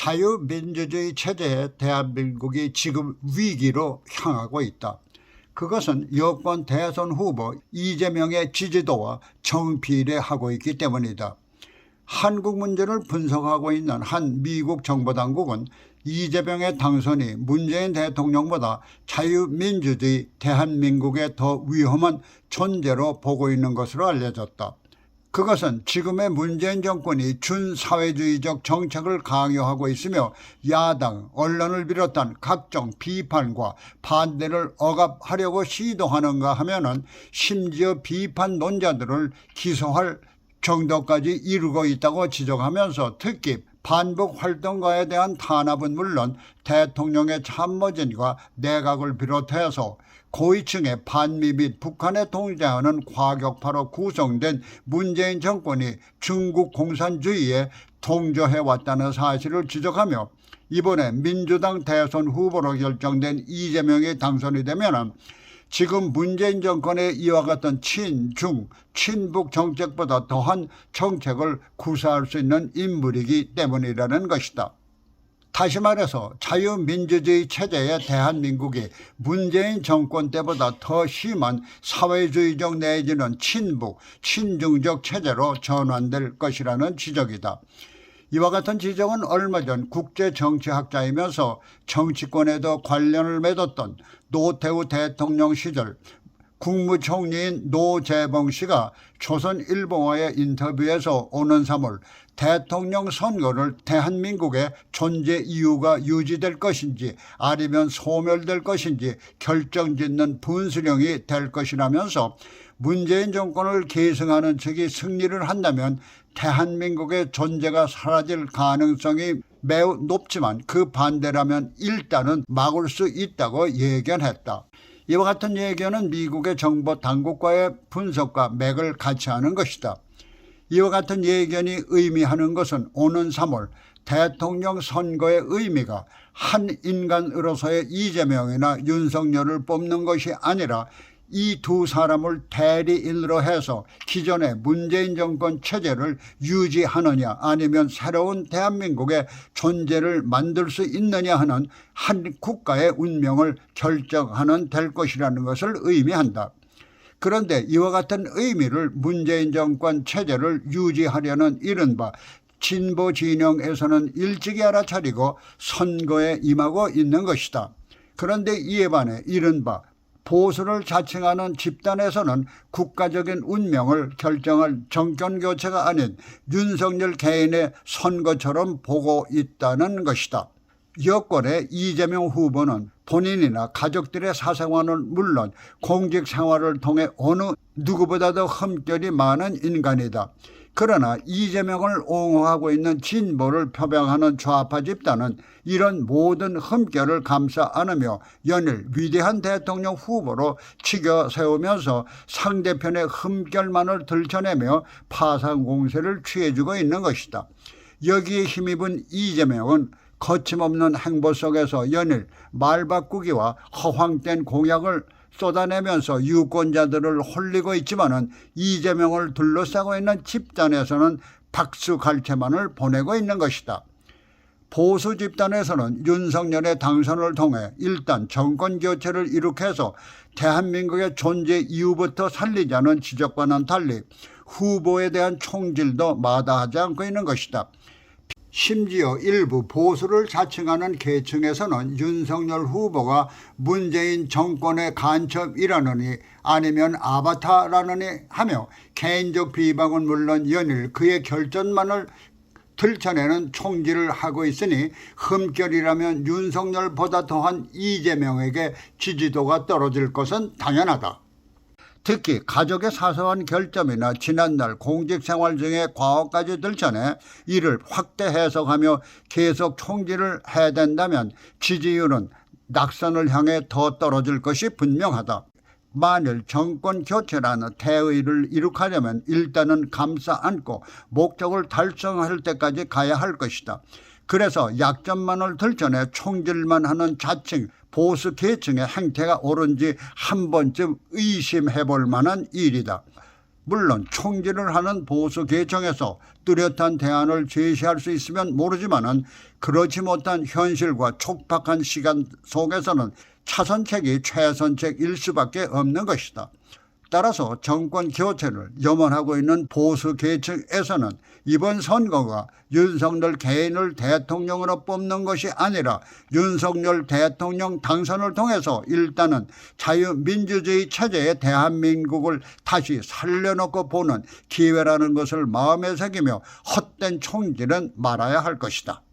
자유민주주의 체제의 대한민국이 지금 위기로 향하고 있다. 그것은 여권 대선 후보 이재명의 지지도와 정비례하고 있기 때문이다. 한국 문제를 분석하고 있는 한 미국 정보당국은 이재명의 당선이 문재인 대통령보다 자유민주주의 대한민국에 더 위험한 존재로 보고 있는 것으로 알려졌다. 그것은 지금의 문재인 정권이 준사회주의적 정책을 강요하고 있으며 야당, 언론을 비롯한 각종 비판과 반대를 억압하려고 시도하는가 하면은 심지어 비판 논자들을 기소할 정도까지 이르고 있다고 지적하면서 특히 반북 활동가에 대한 탄압은 물론 대통령의 참모진과 내각을 비롯해서 고위층의 반미 및 북한에 통제하는 과격파로 구성된 문재인 정권이 중국 공산주의에 동조해왔다는 사실을 지적하며 이번에 민주당 대선 후보로 결정된 이재명이 당선이 되면 지금 문재인 정권의 이와 같은 친중, 친북 정책보다 더한 정책을 구사할 수 있는 인물이기 때문이라는 것이다. 다시 말해서 자유민주주의 체제의 대한민국이 문재인 정권 때보다 더 심한 사회주의적 내지는 친북, 친중적 체제로 전환될 것이라는 지적이다. 이와 같은 지적은 얼마 전 국제정치학자이면서 정치권에도 관련을 맺었던 노태우 대통령 시절 국무총리인 노재봉 씨가 조선일보와의 인터뷰에서 오는 3월 대통령 선거를 대한민국의 존재 이유가 유지될 것인지 아니면 소멸될 것인지 결정짓는 분수령이 될 것이라면서 문재인 정권을 계승하는 측이 승리를 한다면 대한민국의 존재가 사라질 가능성이 매우 높지만 그 반대라면 일단은 막을 수 있다고 예견했다. 이와 같은 예견은 미국의 정보 당국과의 분석과 맥을 같이 하는 것이다. 이와 같은 예견이 의미하는 것은 오는 3월 대통령 선거의 의미가 한 인간으로서의 이재명이나 윤석열을 뽑는 것이 아니라 이 두 사람을 대리인으로 해서 기존의 문재인 정권 체제를 유지하느냐 아니면 새로운 대한민국의 존재를 만들 수 있느냐 하는 한 국가의 운명을 결정하는 될 것이라는 것을 의미한다. 그런데 이와 같은 의미를 문재인 정권 체제를 유지하려는 이른바 진보 진영에서는 일찍이 알아차리고 선거에 임하고 있는 것이다. 그런데 이에 반해 이른바 보수를 자칭하는 집단에서는 국가적인 운명을 결정할 정권교체가 아닌 윤석열 개인의 선거처럼 보고 있다는 것이다. 여권의 이재명 후보는 본인이나 가족들의 사생활은 물론 공직 생활을 통해 어느 누구보다도 흠결이 많은 인간이다. 그러나 이재명을 옹호하고 있는 진보를 표방하는 좌파 집단은 이런 모든 흠결을 감싸 안으며 연일 위대한 대통령 후보로 치켜 세우면서 상대편의 흠결만을 들춰내며 파상 공세를 취해주고 있는 것이다. 여기에 힘입은 이재명은 거침없는 행보 속에서 연일 말 바꾸기와 허황된 공약을 쏟아내면서 유권자들을 홀리고 있지만은 이재명을 둘러싸고 있는 집단에서는 박수갈채만을 보내고 있는 것이다. 보수 집단에서는 윤석열의 당선을 통해 일단 정권 교체를 이룩해서 대한민국의 존재 이유부터 살리자는 지적과는 달리 후보에 대한 총질도 마다하지 않고 있는 것이다. 심지어 일부 보수를 자칭하는 계층에서는 윤석열 후보가 문재인 정권의 간첩이라느니 아니면 아바타라느니 하며 개인적 비방은 물론 연일 그의 결전만을 들춰내는 총질을 하고 있으니 흠결이라면 윤석열보다 더한 이재명에게 지지도가 떨어질 것은 당연하다. 특히 가족의 사소한 결점이나 지난날 공직생활 중의 과오까지 들춰내 이를 확대 해석하며 계속 총질을 해댄다면 지지율은 낙선을 향해 더 떨어질 것이 분명하다. 만일 정권 교체라는 대의를 이룩하려면 일단은 감싸 안고 목적을 달성할 때까지 가야 할 것이다. 그래서 약점만을 들춰내 총질만 하는 자칭 보수 계층의 행태가 옳은지 한 번쯤 의심해 볼 만한 일이다. 물론 총질을 하는 보수 계층에서 뚜렷한 대안을 제시할 수 있으면 모르지만은 그렇지 못한 현실과 촉박한 시간 속에서는 차선책이 최선책일 수밖에 없는 것이다. 따라서 정권 교체를 염원하고 있는 보수 계층에서는 이번 선거가 윤석열 개인을 대통령으로 뽑는 것이 아니라 윤석열 대통령 당선을 통해서 일단은 자유민주주의 체제의 대한민국을 다시 살려놓고 보는 기회라는 것을 마음에 새기며 헛된 총질은 말아야 할 것이다.